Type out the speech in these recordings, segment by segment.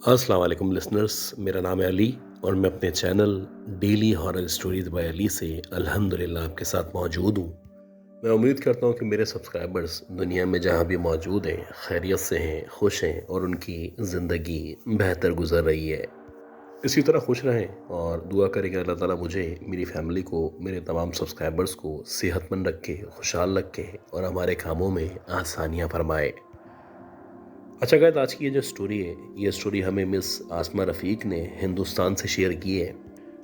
अस्सलाम वालेकुम लिसनर्स, मेरा नाम है अली और मैं अपने channel daily horror stories bye Ali से अल्हम्दुलिल्लाह आपके साथ मौजूद हूँ। मैं उम्मीद करता हूँ कि मेरे सब्सक्राइबर्स दुनिया में जहाँ भी मौजूद हैं खैरियत से हैं, खुश हैं और उनकी ज़िंदगी बेहतर गुजर रही है। इसी तरह खुश रहें और दुआ करें कि अल्लाह ताला मुझे, मेरी फैमिली को, मेरे तमाम सब्सक्राइबर्स को सेहतमंद रखे, खुशहाल रखे और हमारे कामों में आसानियाँ फरमाए। अच्छा गाइस, आज की ये जो स्टोरी है, ये स्टोरी हमें मिस आसमा रफ़ीक ने हिंदुस्तान से शेयर की है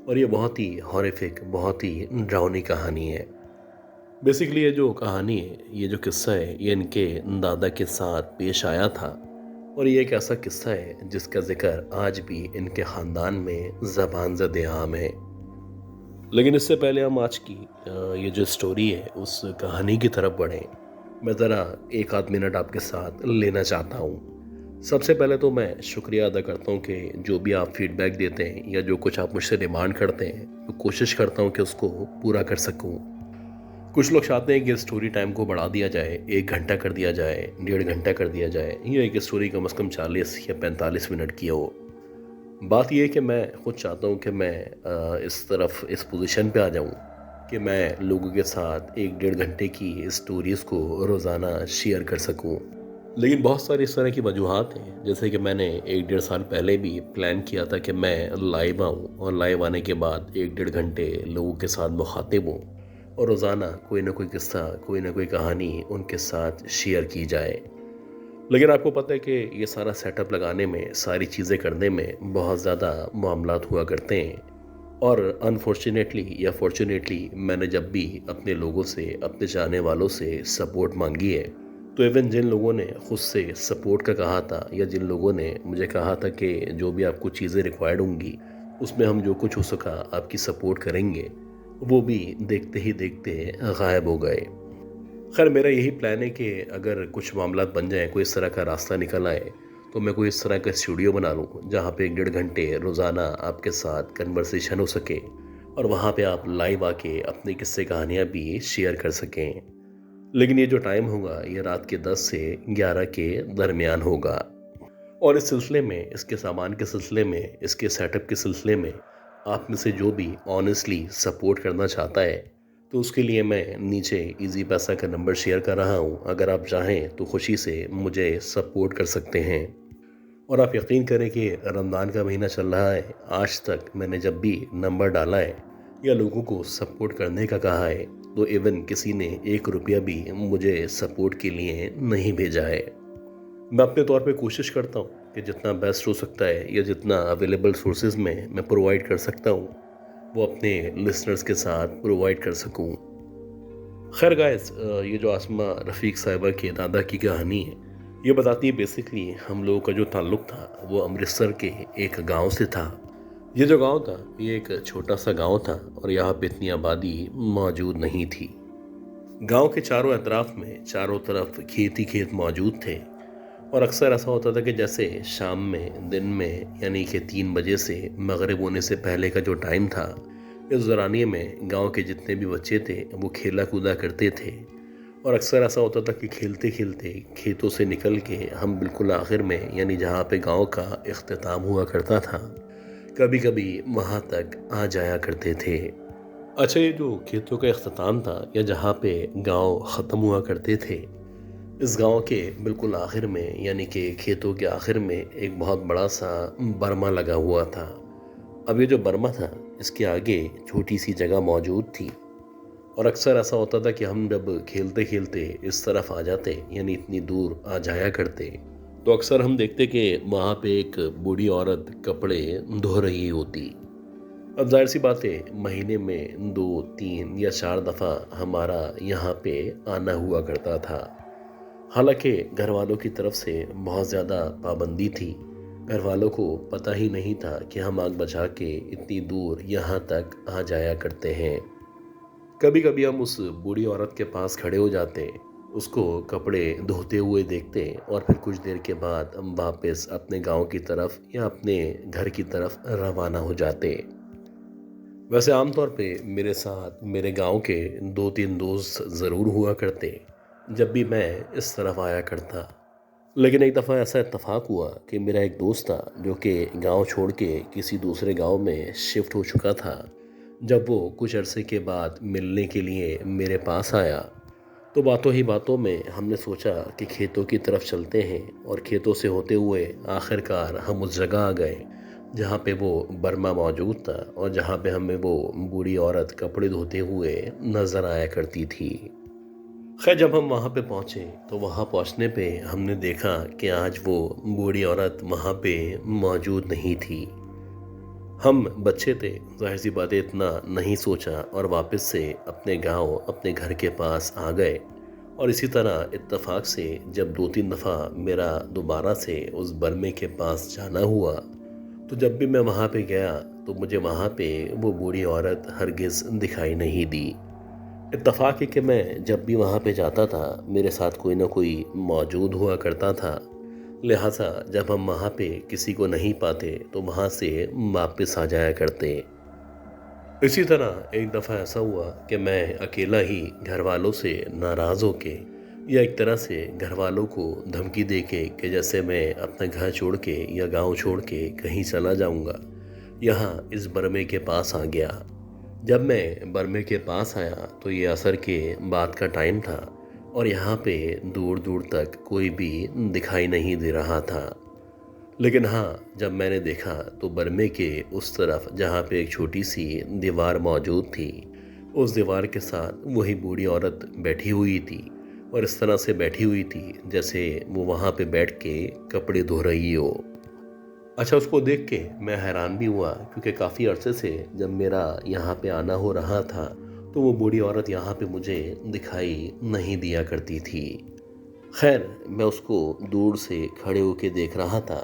और ये बहुत ही हॉरिफिक, बहुत ही डरावनी कहानी है। बेसिकली ये जो कहानी है, ये जो किस्सा है, ये इनके दादा के साथ पेश आया था और ये एक ऐसा किस्सा है जिसका ज़िक्र आज भी इनके ख़ानदान में ज़बान ज़द-ए-आम है। लेकिन इससे पहले हम आज की ये जो स्टोरी है, उस कहानी की तरफ बढ़ें। मैं ज़रा 1 आध मिनट आपके साथ लेना चाहता हूँ। सबसे पहले तो मैं शुक्रिया अदा करता हूँ कि जो भी आप फीडबैक देते हैं या जो कुछ आप मुझसे डिमांड करते हैं, तो कोशिश करता हूँ कि उसको पूरा कर सकूँ। कुछ लोग चाहते हैं कि स्टोरी टाइम को बढ़ा दिया जाए, 1 घंटा कर दिया जाए, 1.5 घंटा कर दिया जाए, या एक स्टोरी कम से कम 40 या 45 मिनट की हो। बात ये है कि मैं खुद चाहता हूँ कि मैं इस पोजीशन पे आ जाऊँ कि मैं लोगों के साथ 1 डेढ़ घंटे की स्टोरीज़ को रोज़ाना शेयर कर सकूँ। लेकिन बहुत सारी इस तरह की वजूहात हैं, जैसे कि मैंने 1 डेढ़ साल पहले भी प्लान किया था कि मैं लाइव आऊँ और लाइव आने के बाद 1 डेढ़ घंटे लोगों के साथ मुखातिब हूँ और रोज़ाना कोई ना कोई किस्सा, कोई ना कोई कहानी उनके साथ शेयर की जाए। लेकिन आपको पता है कि ये सारा सेटअप लगाने में, सारी चीज़ें करने में बहुत ज़्यादा मामलात हुआ करते हैं और अनफॉर्चुनेटली या फॉर्चुनेटली मैंने जब भी अपने लोगों से, अपने चाहने वालों से सपोर्ट मांगी है, तो इवन जिन लोगों ने खुद से सपोर्ट का कहा था या जिन लोगों ने मुझे कहा था कि जो भी आपको चीज़ें रिक्वायर्ड होंगी, उसमें हम जो कुछ हो सका आपकी सपोर्ट करेंगे, वो भी देखते ही देखते गायब हो गए। खैर, मेरा यही प्लान है कि अगर कुछ मामलात बन जाएँ, कोई इस तरह का रास्ता निकल आए, तो मैं कोई इस तरह का स्टूडियो बना लूँ, जहाँ पे 1 डेढ़ घंटे रोज़ाना आपके साथ कन्वर्सेशन हो सके और वहाँ पे आप लाइव आके अपनी किस्से कहानियाँ भी शेयर कर सकें। लेकिन ये जो टाइम होगा, ये रात के 10 से 11 के दरमियान होगा और इस सिलसिले में, इसके सामान के सिलसिले में, इसके सेटअप के सिलसिले में, आप में से जो भी ऑनेस्टली सपोर्ट करना चाहता है, तो उसके लिए मैं नीचे ईज़ी पैसा का नंबर शेयर कर रहा हूँ। अगर आप चाहें तो खुशी से मुझे सपोर्ट कर सकते हैं। और आप यकीन करें कि रमज़ान का महीना चल रहा है, आज तक मैंने जब भी नंबर डाला है या लोगों को सपोर्ट करने का कहा है, तो इवन किसी ने 1 रुपया भी मुझे सपोर्ट के लिए नहीं भेजा है। मैं अपने तौर पे कोशिश करता हूँ कि जितना बेस्ट हो सकता है या जितना अवेलेबल सोर्सेज में मैं प्रोवाइड कर सकता हूँ, वो अपने लिसनर्स के साथ प्रोवाइड कर सकूँ। खैर गाइस, ये जो आसमा रफ़ीक साहिबा के दादा की कहानी है, ये बताती है बेसिकली हम लोगों का जो ताल्लुक़ था वो अमृतसर के एक गांव से था। ये जो गांव था, ये एक छोटा सा गांव था और यहाँ पे इतनी आबादी मौजूद नहीं थी। गांव के चारों अतराफ में चारों तरफ खेत ही खेत मौजूद थे और अक्सर ऐसा होता था कि जैसे शाम में, दिन में, यानी कि 3 बजे से मगरिब होने से पहले का जो टाइम था, इस दौरानिए में गांव के जितने भी बच्चे थे वो खेला कूदा करते थे और अक्सर ऐसा होता था कि खेलते खेलते खेतों से निकल के हम बिल्कुल आखिर में, यानी जहाँ पे गांव का इख्तिताम हुआ करता था, कभी कभी वहाँ तक आ जाया करते थे। अच्छा, ये जो खेतों का इख्तिताम था या जहाँ पे गांव ख़त्म हुआ करते थे, इस गांव के बिल्कुल आखिर में, यानी कि खेतों के आखिर में एक बहुत बड़ा सा बर्मा लगा हुआ था। अब ये जो बर्मा था, इसके आगे छोटी सी जगह मौजूद थी और अक्सर ऐसा होता था कि हम जब खेलते खेलते इस तरफ आ जाते, यानी इतनी दूर आ जाया करते, तो अक्सर हम देखते कि वहाँ पे एक बूढ़ी औरत कपड़े धो रही होती। अब जाहिर सी बात है, महीने में 2 3 या 4 दफ़ा हमारा यहाँ पे आना हुआ करता था। हालांकि घर वालों की तरफ से बहुत ज़्यादा पाबंदी थी। घर वालों को पता ही नहीं था कि हम आग बचा के इतनी दूर यहाँ तक आ जाया करते हैं। कभी कभी हम उस बूढ़ी औरत के पास खड़े हो जाते, उसको कपड़े धोते हुए देखते और फिर कुछ देर के बाद हम वापस अपने गांव की तरफ या अपने घर की तरफ रवाना हो जाते। वैसे आमतौर पे मेरे साथ मेरे गांव के 2 3 दोस्त ज़रूर हुआ करते जब भी मैं इस तरफ आया करता। लेकिन एक दफ़ा ऐसा इत्तेफाक हुआ कि मेरा एक दोस्त था जो कि गांव छोड़ के किसी दूसरे गांव में शिफ्ट हो चुका था। जब वो कुछ अरसे के बाद मिलने के लिए मेरे पास आया तो बातों ही बातों में हमने सोचा कि खेतों की तरफ चलते हैं, और खेतों से होते हुए आखिरकार हम उस जगह आ गए जहाँ पे वो बर्मा मौजूद था और जहाँ पे हमें वो बूढ़ी औरत कपड़े धोते हुए नज़र आया करती थी। खैर, जब हम वहाँ पे पहुँचे तो वहाँ पहुँचने पे हमने देखा कि आज वो बूढ़ी औरत वहाँ पे मौजूद नहीं थी। हम बच्चे थे, ज़ाहिर सी बात है, इतना नहीं सोचा और वापस से अपने गांव अपने घर के पास आ गए। और इसी तरह इत्तेफाक से जब 2-3 दफ़ा मेरा दोबारा से उस बर्मे के पास जाना हुआ तो जब भी मैं वहाँ पे गया तो मुझे वहाँ पे वो बूढ़ी औरत हरगिज़ दिखाई नहीं दी। इत्तेफाक है कि मैं जब भी वहाँ पे जाता था मेरे साथ कोई ना कोई मौजूद हुआ करता था। लिहाजा जब हम वहाँ पे किसी को नहीं पाते तो वहाँ से वापस आ जाया करते। इसी तरह एक दफ़ा ऐसा हुआ कि मैं अकेला ही घर वालों से नाराज़ होके, या एक तरह से घर वालों को धमकी दे के कि जैसे मैं अपना घर छोड़ के या गांव छोड़ के कहीं चला जाऊंगा, यहाँ इस बरमे के पास आ गया। जब मैं बरमे के पास आया तो ये असर के बाद का टाइम था और यहाँ पे दूर दूर तक कोई भी दिखाई नहीं दे रहा था। लेकिन हाँ, जब मैंने देखा तो बरमे के उस तरफ जहाँ पे एक छोटी सी दीवार मौजूद थी, उस दीवार के साथ वही बूढ़ी औरत बैठी हुई थी, और इस तरह से बैठी हुई थी जैसे वो वहाँ पे बैठ के कपड़े धो रही हो। अच्छा, उसको देख के मैं हैरान भी हुआ क्योंकि काफ़ी अरसे से जब मेरा यहाँ पे आना हो रहा था तो वो बूढ़ी औरत यहाँ पे मुझे दिखाई नहीं दिया करती थी। खैर, मैं उसको दूर से खड़े होके देख रहा था।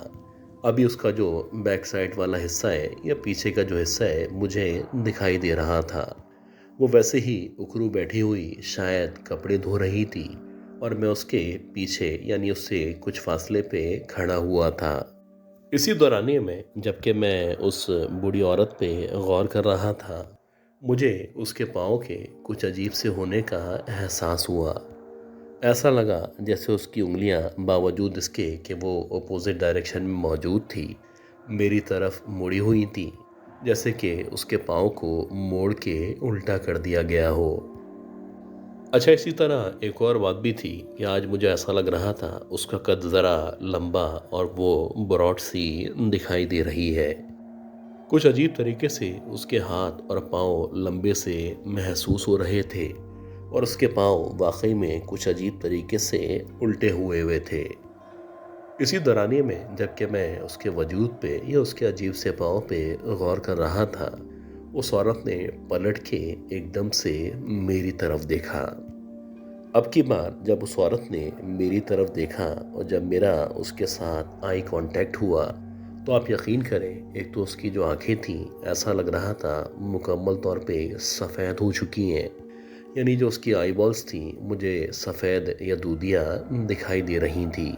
अभी उसका जो बैक साइड वाला हिस्सा है या पीछे का जो हिस्सा है मुझे दिखाई दे रहा था। वो वैसे ही उकड़ू बैठी हुई शायद कपड़े धो रही थी और मैं उसके पीछे यानी उससे कुछ फासले पे खड़ा हुआ था। इसी दौरानिए में जबकि मैं उस बूढ़ी औरत पे गौर कर रहा था, मुझे उसके पाँव के कुछ अजीब से होने का एहसास हुआ। ऐसा लगा जैसे उसकी उंगलियां बावजूद इसके कि वो अपोजिट डायरेक्शन में मौजूद थी, मेरी तरफ मुड़ी हुई थी, जैसे कि उसके पाँव को मोड़ के उल्टा कर दिया गया हो। अच्छा, इसी तरह एक और बात भी थी कि आज मुझे ऐसा लग रहा था उसका कद ज़रा लंबा और वो ब्रॉड सी दिखाई दे रही है। कुछ अजीब तरीके से उसके हाथ और पाँव लंबे से महसूस हो रहे थे और उसके पाँव वाकई में कुछ अजीब तरीके से उल्टे हुए हुए थे। इसी दौरानिए में जबकि मैं उसके वजूद पे या उसके अजीब से पाँव पे गौर कर रहा था, उस औरत ने पलट के एकदम से मेरी तरफ देखा। अब की बार जब उस औरत ने मेरी तरफ देखा और जब मेरा उसके साथ आई कांटेक्ट हुआ तो आप यकीन करें, एक तो उसकी जो आंखें थीं ऐसा लग रहा था मुकम्मल तौर पे सफ़ेद हो चुकी हैं, यानी जो उसकी आई बॉल्स थी मुझे सफ़ेद या दूधिया दिखाई दे रही थी।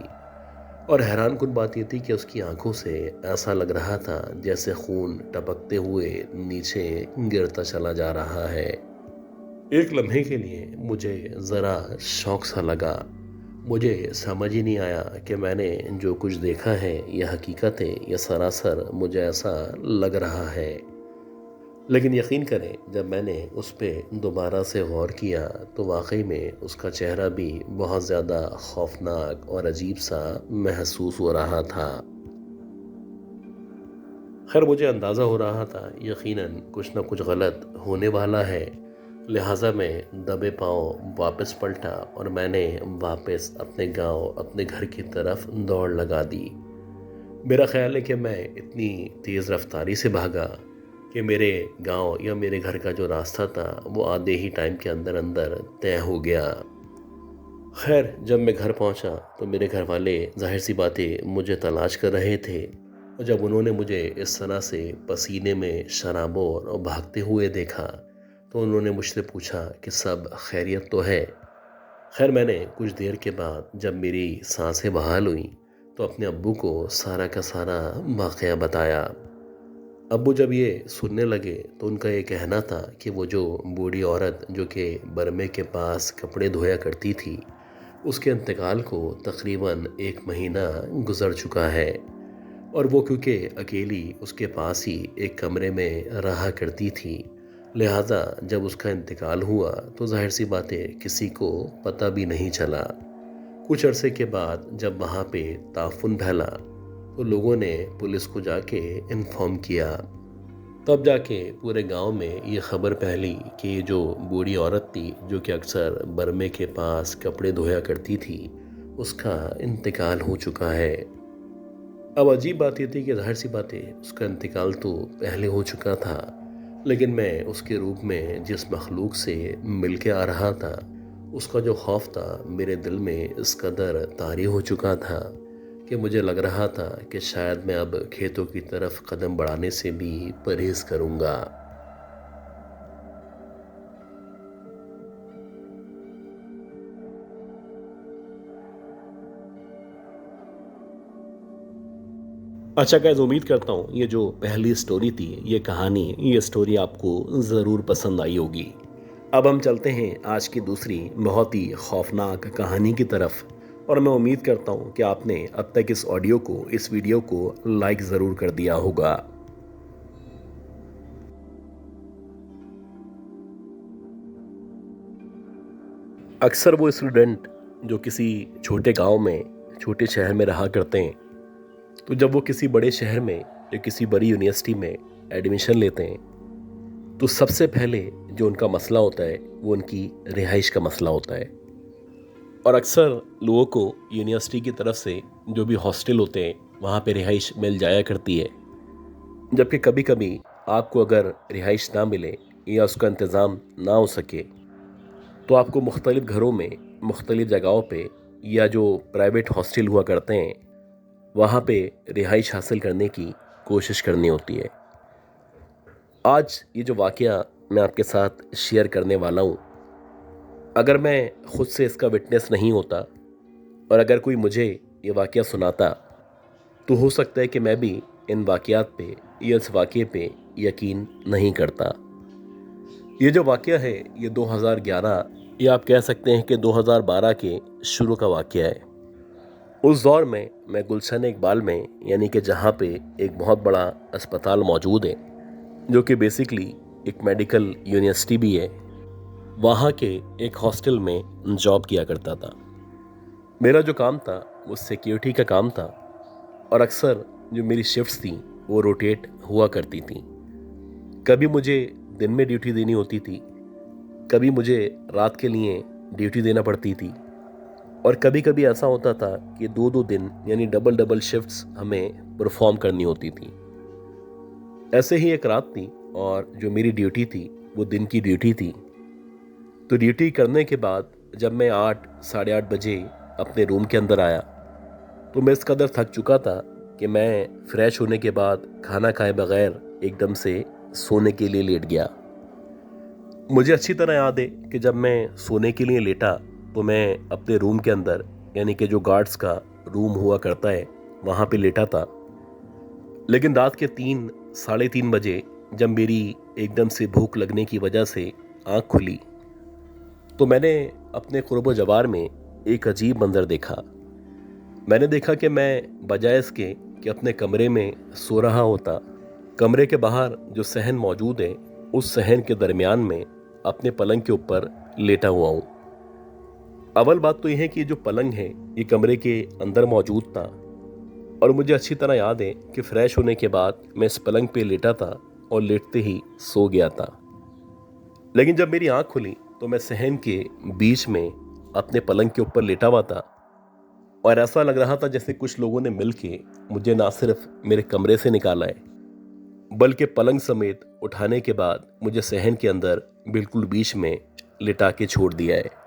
और हैरान कुन बात ये थी कि उसकी आंखों से ऐसा लग रहा था जैसे खून टपकते हुए नीचे गिरता चला जा रहा है। एक लम्हे के लिए मुझे ज़रा शौक सा लगा। मुझे समझ ही नहीं आया कि मैंने जो कुछ देखा है यह हकीकत है या सरासर मुझे ऐसा लग रहा है। लेकिन यकीन करें, जब मैंने उस पे दोबारा से गौर किया तो वाकई में उसका चेहरा भी बहुत ज़्यादा खौफनाक और अजीब सा महसूस हो रहा था। खैर, मुझे अंदाज़ा हो रहा था यकीनन कुछ न कुछ गलत होने वाला है। लिहाजा मैं दबे पाँव वापस पलटा और मैंने वापस अपने गांव अपने घर की तरफ दौड़ लगा दी। मेरा ख्याल है कि मैं इतनी तेज़ रफ्तारी से भागा कि मेरे गांव या मेरे घर का जो रास्ता था वो आधे ही टाइम के अंदर अंदर तय हो गया। खैर, जब मैं घर पहुंचा तो मेरे घर वाले जाहिर सी बातें मुझे तलाश कर रहे थे, और जब उन्होंने मुझे इस तरह से पसीने में शराबोर और भागते हुए देखा तो उन्होंने मुझसे पूछा कि सब खैरियत तो है। खैर, मैंने कुछ देर के बाद जब मेरी सांसें बहाल हुई तो अपने अब्बू को सारा का सारा वाक़या बताया। अब्बू जब ये सुनने लगे तो उनका ये कहना था कि वो जो बूढ़ी औरत जो कि बर्मे के पास कपड़े धोया करती थी, उसके इंतकाल को तकरीबन 1 महीना गुज़र चुका है और वो क्योंकि अकेली उसके पास ही एक कमरे में रहा करती थी, लिहाजा जब उसका इंतकाल हुआ तो ज़ाहिर-सी बात है किसी को पता भी नहीं चला। कुछ अरसे के बाद जब वहाँ पे ताफ़ुन फैला तो लोगों ने पुलिस को जाके इन्फॉर्म किया। तब जाके पूरे गांव में ये खबर फैली कि ये जो बूढ़ी औरत थी जो कि अक्सर बर्मे के पास कपड़े धोया करती थी, उसका इंतकाल हो चुका है। अब अजीब बात ये थी कि ज़ाहिर सी बात है उसका इंतकाल तो पहले हो चुका था, लेकिन मैं उसके रूप में जिस मखलूक से मिल के आ रहा था, उसका जो खौफ था मेरे दिल में इस कदर तारी हो चुका था कि मुझे लग रहा था कि शायद मैं अब खेतों की तरफ कदम बढ़ाने से भी परहेज़ करूँगा। अच्छा गाइस, उम्मीद करता हूँ ये जो पहली स्टोरी थी, ये स्टोरी आपको ज़रूर पसंद आई होगी। अब हम चलते हैं आज की दूसरी बहुत ही खौफनाक कहानी की तरफ और मैं उम्मीद करता हूँ कि आपने अब तक इस वीडियो को लाइक ज़रूर कर दिया होगा। अक्सर वो स्टूडेंट जो किसी छोटे गांव में, छोटे शहर में रहा करते हैं, तो जब वो किसी बड़े शहर में या किसी बड़ी यूनिवर्सिटी में एडमिशन लेते हैं तो सबसे पहले जो उनका मसला होता है वो उनकी रिहाइश का मसला होता है। और अक्सर लोगों को यूनिवर्सिटी की तरफ से जो भी हॉस्टल होते हैं वहाँ पे रिहाइश मिल जाया करती है, जबकि कभी कभी आपको अगर रिहाइश ना मिले या उसका इंतज़ाम ना हो सके तो आपको मुख्तलिफ़ घरों में, मुख्तलिफ़ जगहों पे या जो प्राइवेट हॉस्टल हुआ करते हैं वहाँ पे रिहाइश हासिल करने की कोशिश करनी होती है। आज ये जो वाक़या मैं आपके साथ शेयर करने वाला हूँ, अगर मैं ख़ुद से इसका विटनेस नहीं होता और अगर कोई मुझे ये वाक़या सुनाता तो हो सकता है कि मैं भी इन वाक़यात पे या इस वाक़ये पे यकीन नहीं करता। ये जो वाक़या है ये 2011 या आप कह सकते हैं कि 2012 के शुरू का वाक़या है। उस दौर में मैं गुलशन इकबाल में, यानी कि जहाँ पे एक बहुत बड़ा अस्पताल मौजूद है जो कि बेसिकली एक मेडिकल यूनिवर्सिटी भी है, वहाँ के एक हॉस्टल में जॉब किया करता था। मेरा जो काम था वो सिक्योरिटी का काम था और अक्सर जो मेरी शिफ्ट्स थी वो रोटेट हुआ करती थी। कभी मुझे दिन में ड्यूटी देनी होती थी, कभी मुझे रात के लिए ड्यूटी देना पड़ती थी और कभी कभी ऐसा होता था कि 2-2 दिन यानी डबल डबल शिफ्ट्स हमें परफॉर्म करनी होती थी। ऐसे ही एक रात थी और जो मेरी ड्यूटी थी वो दिन की ड्यूटी थी। तो ड्यूटी करने के बाद जब मैं 8 साढ़े 8 बजे अपने रूम के अंदर आया तो मैं इस कदर थक चुका था कि मैं फ्रेश होने के बाद खाना खाए बगैर एकदम से सोने के लिए लेट गया। मुझे अच्छी तरह याद है कि जब मैं सोने के लिए लेटा तो मैं अपने रूम के अंदर, यानी कि जो गार्ड्स का रूम हुआ करता है, वहाँ पे लेटा था। लेकिन रात के 3 साढ़े 3 बजे जब मेरी एकदम से भूख लगने की वजह से आँख खुली तो मैंने अपने क़ुर्ब जवार में एक अजीब मंज़र देखा। मैंने देखा कि मैं बजाय इसके कि अपने कमरे में सो रहा होता, कमरे के बाहर जो सहन मौजूद है उस सहन के दरमियान में अपने पलंग के ऊपर लेटा हुआ हूँ। अव्वल बात तो यह है कि जो पलंग है ये कमरे के अंदर मौजूद था और मुझे अच्छी तरह याद है कि फ्रेश होने के बाद मैं इस पलंग पे लेटा था और लेटते ही सो गया था। लेकिन जब मेरी आँख खुली तो मैं सहन के बीच में अपने पलंग के ऊपर लेटा हुआ था और ऐसा लग रहा था जैसे कुछ लोगों ने मिलके मुझे ना सिर्फ मेरे कमरे से निकाला है बल्कि पलंग समेत उठाने के बाद मुझे सहन के अंदर बिल्कुल बीच में लिटा के छोड़ दिया है।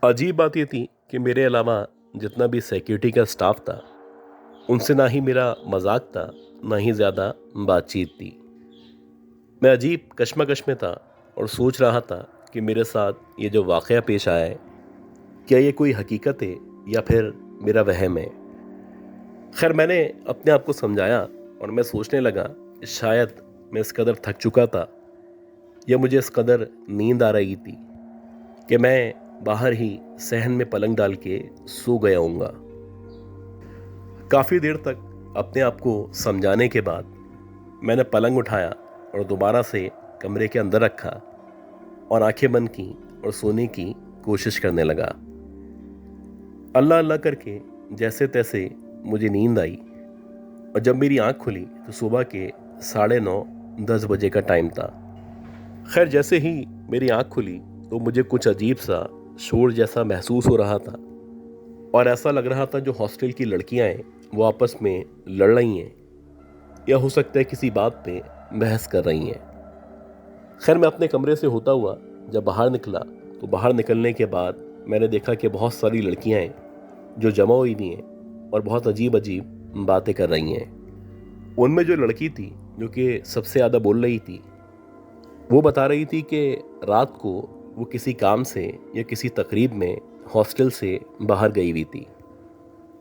अजीब बात यह थी कि मेरे अलावा जितना भी सिक्योरिटी का स्टाफ था उनसे ना ही मेरा मजाक था, ना ही ज़्यादा बातचीत थी। मैं अजीब कश्मकश में था और सोच रहा था कि मेरे साथ ये जो वाक़या पेश आया है, क्या ये कोई हकीकत है या फिर मेरा वहम है। खैर, मैंने अपने आप को समझाया और मैं सोचने लगा कि शायद मैं इस कदर थक चुका था या मुझे इस कदर नींद आ रही थी कि मैं बाहर ही सहन में पलंग डाल के सो गया हूँगा। काफ़ी देर तक अपने आप को समझाने के बाद मैंने पलंग उठाया और दोबारा से कमरे के अंदर रखा और आंखें बंद की और सोने की कोशिश करने लगा। अल्लाह अल्लाह करके जैसे तैसे मुझे नींद आई और जब मेरी आंख खुली तो सुबह के 9:30-10 बजे का टाइम था। खैर, जैसे ही मेरी आंख खुली तो मुझे कुछ अजीब सा शोर जैसा महसूस हो रहा था और ऐसा लग रहा था जो हॉस्टल की लड़कियां हैं वो आपस में लड़ रही हैं या हो सकता है किसी बात पे बहस कर रही हैं। खैर, मैं अपने कमरे से होता हुआ जब बाहर निकला तो बाहर निकलने के बाद मैंने देखा कि बहुत सारी लड़कियां हैं जो जमा हुई हुई हैं और बहुत अजीब अजीब बातें कर रही हैं। उनमें जो लड़की थी जो कि सबसे ज़्यादा बोल रही थी वो बता रही थी कि रात को वो किसी काम से या किसी तकरीब में हॉस्टल से बाहर गई हुई थी।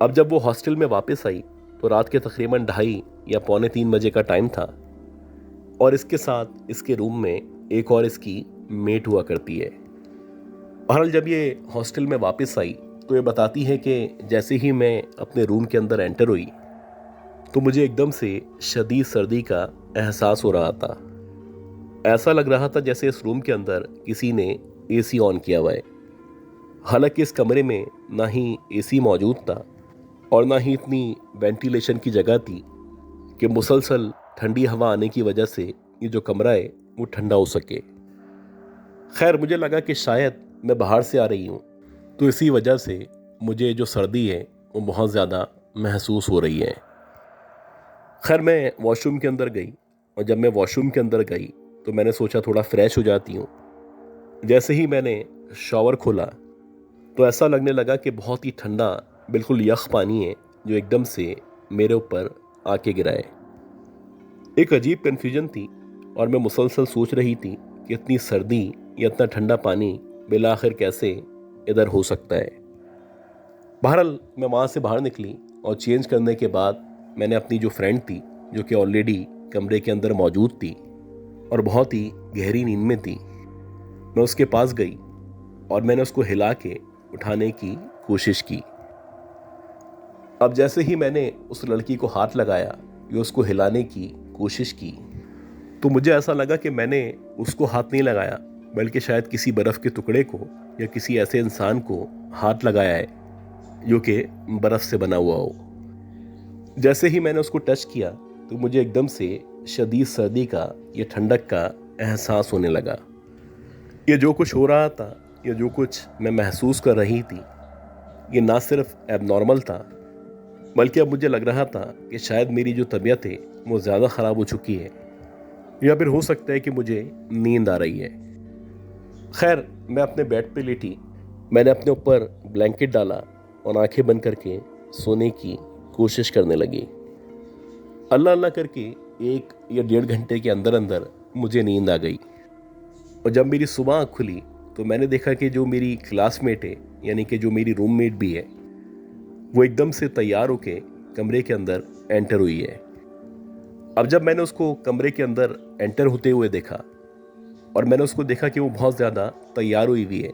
अब जब वो हॉस्टल में वापस आई तो रात के तकरीबन 2:30 या 2:45 बजे का टाइम था और इसके साथ इसके रूम में एक और इसकी मेट हुआ करती है। बहरहाल जब ये हॉस्टल में वापस आई तो ये बताती है कि जैसे ही मैं अपने रूम के अंदर एंटर हुई तो मुझे एकदम से शदीद सर्दी का एहसास हो रहा था। ऐसा लग रहा था जैसे इस रूम के अंदर किसी ने एसी ऑन किया हुआ है। हालांकि इस कमरे में ना ही एसी मौजूद था और ना ही इतनी वेंटिलेशन की जगह थी कि मुसलसल ठंडी हवा आने की वजह से ये जो कमरा है वो ठंडा हो सके। खैर, मुझे लगा कि शायद मैं बाहर से आ रही हूँ तो इसी वजह से मुझे जो सर्दी है वो बहुत ज़्यादा महसूस हो रही है। खैर, मैं वॉशरूम के अंदर गई और जब मैं वॉशरूम के अंदर गई तो मैंने सोचा थोड़ा फ्रेश हो जाती हूँ। जैसे ही मैंने शॉवर खोला तो ऐसा लगने लगा कि बहुत ही ठंडा बिल्कुल यख पानी है जो एकदम से मेरे ऊपर आके गिरा है। एक अजीब कन्फ्यूजन थी और मैं मुसलसल सोच रही थी कि इतनी सर्दी या इतना ठंडा पानी बिला आखिर कैसे इधर हो सकता है। बहरहाल मैं वहाँ से बाहर निकली और चेंज करने के बाद मैंने अपनी जो फ्रेंड थी जो कि ऑलरेडी कमरे के अंदर मौजूद थी और बहुत ही गहरी नींद में थी, मैं उसके पास गई और मैंने उसको हिला के उठाने की कोशिश की। अब जैसे ही मैंने उस लड़की को हाथ लगाया या उसको हिलाने की कोशिश की तो मुझे ऐसा लगा कि मैंने उसको हाथ नहीं लगाया बल्कि शायद किसी बर्फ़ के टुकड़े को या किसी ऐसे इंसान को हाथ लगाया है जो कि बर्फ़ से बना हुआ हो। जैसे ही मैंने उसको टच किया तो मुझे एकदम से शदीद सर्दी का या ठंडक का एहसास होने लगा। ये जो कुछ हो रहा था या जो कुछ मैं महसूस कर रही थी ये ना सिर्फ एबनॉर्मल था बल्कि अब मुझे लग रहा था कि शायद मेरी जो तबीयत है वो ज़्यादा ख़राब हो चुकी है या फिर हो सकता है कि मुझे नींद आ रही है। खैर, मैं अपने बेड पे लेटी, मैंने अपने ऊपर ब्लैंकेट डाला और आंखें बंद करके सोने की कोशिश करने लगी। अल्लाह अल्लाह करके 1 या 1.5 घंटे के अंदर अंदर मुझे नींद आ गई और जब मेरी सुबह आँख खुली तो मैंने देखा कि जो मेरी क्लासमेट है यानी कि जो मेरी रूममेट भी है वो एकदम से तैयार होके कमरे के अंदर एंटर हुई है। अब जब मैंने उसको कमरे के अंदर एंटर होते हुए देखा और मैंने उसको देखा कि वो बहुत ज़्यादा तैयार हुई हुई है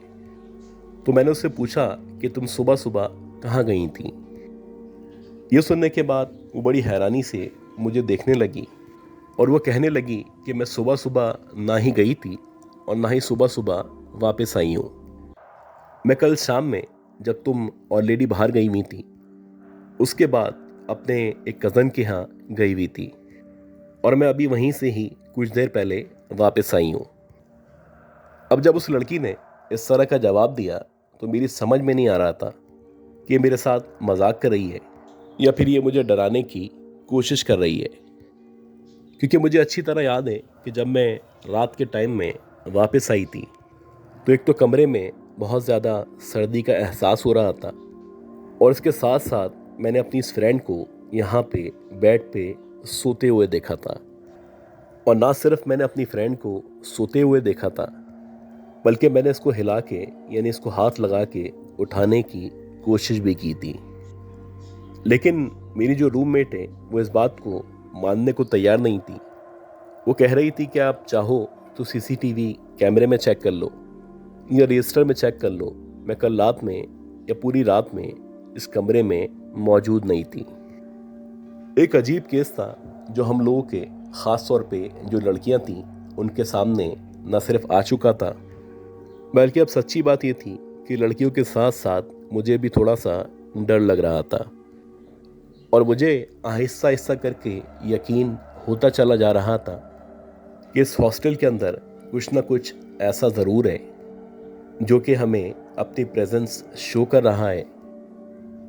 तो मैंने उससे पूछा कि तुम सुबह सुबह कहाँ गई थी। ये सुनने के बाद वो बड़ी हैरानी से मुझे देखने लगी और वो कहने लगी कि मैं सुबह सुबह ना ही गई थी और ना ही सुबह सुबह वापस आई हूँ। मैं कल शाम में जब तुम ऑलरेडी बाहर गई हुई थी उसके बाद अपने एक कज़न के यहाँ गई हुई थी और मैं अभी वहीं से ही कुछ देर पहले वापस आई हूँ। अब जब उस लड़की ने इस तरह का जवाब दिया तो मेरी समझ में नहीं आ रहा था कि मेरे साथ मजाक कर रही है या फिर ये मुझे डराने की कोशिश कर रही है, क्योंकि मुझे अच्छी तरह याद है कि जब मैं रात के टाइम में वापस आई थी तो एक तो कमरे में बहुत ज़्यादा सर्दी का एहसास हो रहा था और इसके साथ साथ मैंने अपनी इस फ्रेंड को यहाँ पे बेड पे सोते हुए देखा था। और ना सिर्फ मैंने अपनी फ्रेंड को सोते हुए देखा था बल्कि मैंने इसको हिला के यानी इसको हाथ लगा के उठाने की कोशिश भी की थी। लेकिन मेरी जो रूममेट है वो इस बात को मानने को तैयार नहीं थी। वो कह रही थी कि आप चाहो तो सीसीटीवी कैमरे में चेक कर लो या रजिस्टर में चेक कर लो मैं कल रात में या पूरी रात में इस कमरे में मौजूद नहीं थी। एक अजीब केस था जो हम लोगों के, ख़ास तौर पे जो लड़कियां थीं, उनके सामने न सिर्फ आ चुका था, बल्कि अब सच्ची बात ये थी कि लड़कियों के साथ साथ मुझे भी थोड़ा सा डर लग रहा था। और मुझे आहिस्ता आहिस्ता करके यकीन होता चला जा रहा था कि इस हॉस्टल के अंदर कुछ ना कुछ ऐसा ज़रूर है जो कि हमें अपनी प्रेजेंस शो कर रहा है,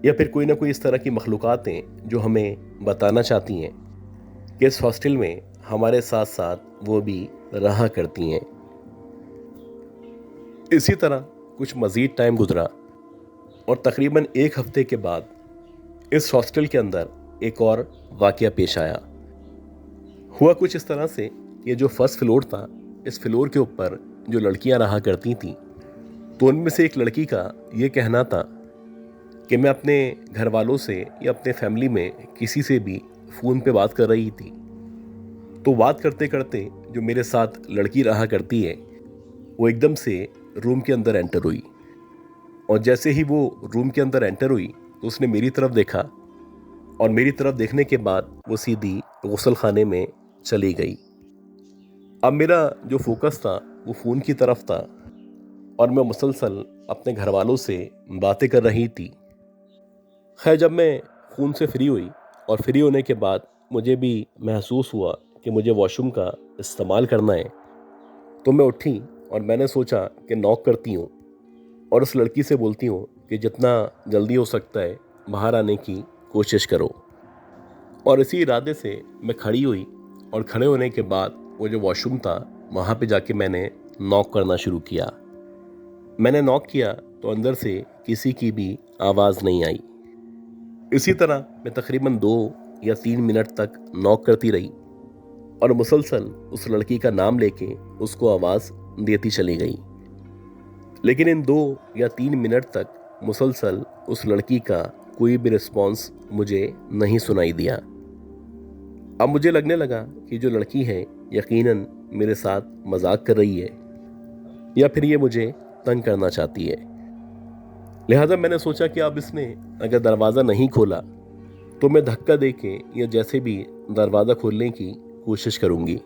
या फिर कोई ना कोई इस तरह की मखलूक़ात हैं जो हमें बताना चाहती हैं कि इस हॉस्टल में हमारे साथ साथ वो भी रहा करती हैं। इसी तरह कुछ मज़ीद टाइम गुजरा और तकरीबन एक हफ्ते के बाद इस हॉस्टल के अंदर एक और वाक़या पेश आया। हुआ कुछ इस तरह से कि जो फर्स्ट फ्लोर था, इस फ्लोर के ऊपर जो लड़कियां रहा करती थीं, तो उनमें से एक लड़की का ये कहना था कि मैं अपने घर वालों से या अपने फैमिली में किसी से भी फ़ोन पे बात कर रही थी, तो बात करते करते जो मेरे साथ लड़की रहा करती है वो एकदम से रूम के अंदर एंटर हुई। और जैसे ही वो रूम के अंदर एंटर हुई तो उसने मेरी तरफ देखा, और मेरी तरफ देखने के बाद वो सीधी गुस्ल खाने में चली गई। अब मेरा जो फोकस था वो फ़ोन की तरफ था और मैं मुसलसल अपने घर वालों से बातें कर रही थी। खैर, जब मैं फ़ोन से फ्री हुई और फ्री होने के बाद मुझे भी महसूस हुआ कि मुझे वॉशरूम का इस्तेमाल करना है, तो मैं उठी और मैंने सोचा कि नॉक करती हूँ और उस लड़की से बोलती हूँ कि जितना जल्दी हो सकता है बाहर आने की कोशिश करो। और इसी इरादे से मैं खड़ी हुई और खड़े होने के बाद वो जो वॉशरूम था वहाँ पे जाके मैंने नॉक करना शुरू किया। मैंने नॉक किया तो अंदर से किसी की भी आवाज़ नहीं आई। इसी तरह मैं तकरीबन 2 या 3 मिनट तक नॉक करती रही और मुसलसल उस लड़की का नाम लेके उसको आवाज़ देती चली गई। लेकिन इन 2 या 3 मिनट तक मुसलसल उस लड़की का कोई भी रिस्पॉन्स मुझे नहीं सुनाई दिया। अब मुझे लगने लगा कि जो लड़की है यकीनन मेरे साथ मजाक कर रही है या फिर ये मुझे तंग करना चाहती है। लिहाजा मैंने सोचा कि अब इसने अगर दरवाज़ा नहीं खोला तो मैं धक्का दे के या जैसे भी दरवाज़ा खोलने की कोशिश करूँगी।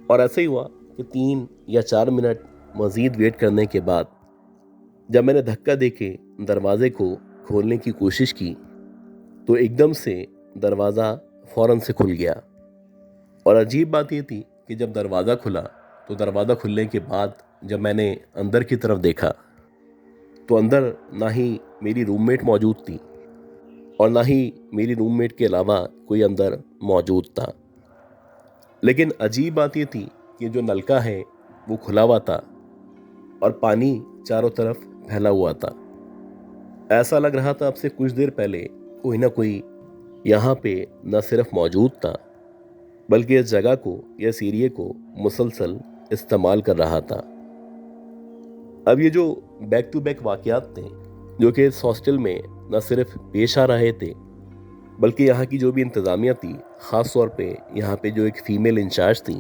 और ऐसे ही हुआ कि 3 या 4 मिनट मज़ीद वेट करने के बाद जब मैंने धक्का दे के दरवाज़े को खोलने की कोशिश की तो एकदम से दरवाज़ा फ़ौरन से खुल गया। और अजीब बात ये थी कि जब दरवाज़ा खुला तो दरवाज़ा खुलने के बाद जब मैंने अंदर की तरफ देखा तो अंदर ना ही मेरी रूममेट मौजूद थी और ना ही मेरी रूममेट के अलावा कोई अंदर मौजूद था। लेकिन अजीब बात ये थी कि जो नलका है वो खुला हुआ था और पानी चारों तरफ फैला हुआ था। ऐसा लग रहा था अब से कुछ देर पहले कोई ना कोई यहाँ पे न सिर्फ मौजूद था बल्कि इस जगह को या इस एरिया को मुसलसल इस्तेमाल कर रहा था। अब ये जो बैक टू बैक वाक़यात थे जो कि इस हॉस्टल में न सिर्फ पेश आ रहे थे बल्कि यहाँ की जो भी इंतज़ामिया थी, ख़ास तौर पे यहाँ पे जो एक फ़ीमेल इंचार्ज थी,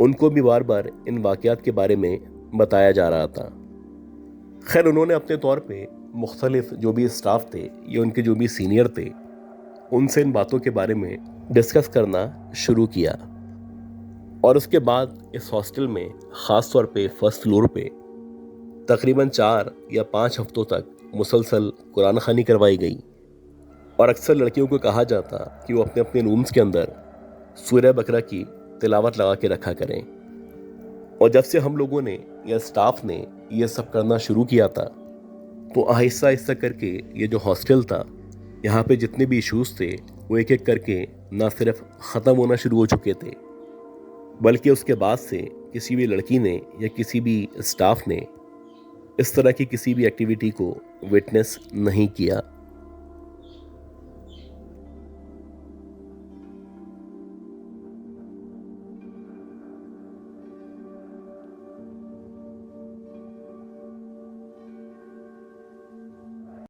उनको भी बार बार इन वाक़यात के बारे में बताया जा रहा था। खैर, उन्होंने अपने तौर पे मुख्तलिफ जो भी स्टाफ थे या उनके जो भी सीनियर थे उनसे इन बातों के बारे में डिस्कस करना शुरू किया। और उसके बाद इस हॉस्टल में ख़ास तौर पे फर्स्ट फ्लोर पे तकरीबन 4 या 5 हफ्तों तक मुसलसल कुरान ख़वानी करवाई गई। और अक्सर लड़कियों को कहा जाता कि वो अपने अपने रूम्स के अंदर सूरह बकरा की तिलावत लगा के रखा करें। और जब से हम लोगों ने या स्टाफ ने ये सब करना शुरू किया था तो आहिस्ता आहिस्ता करके ये जो हॉस्टल था, यहाँ पे जितने भी इश्यूज़ थे वो एक एक करके ना सिर्फ ख़त्म होना शुरू हो चुके थे बल्कि उसके बाद से किसी भी लड़की ने या किसी भी स्टाफ ने इस तरह की किसी भी एक्टिविटी को विटनेस नहीं किया।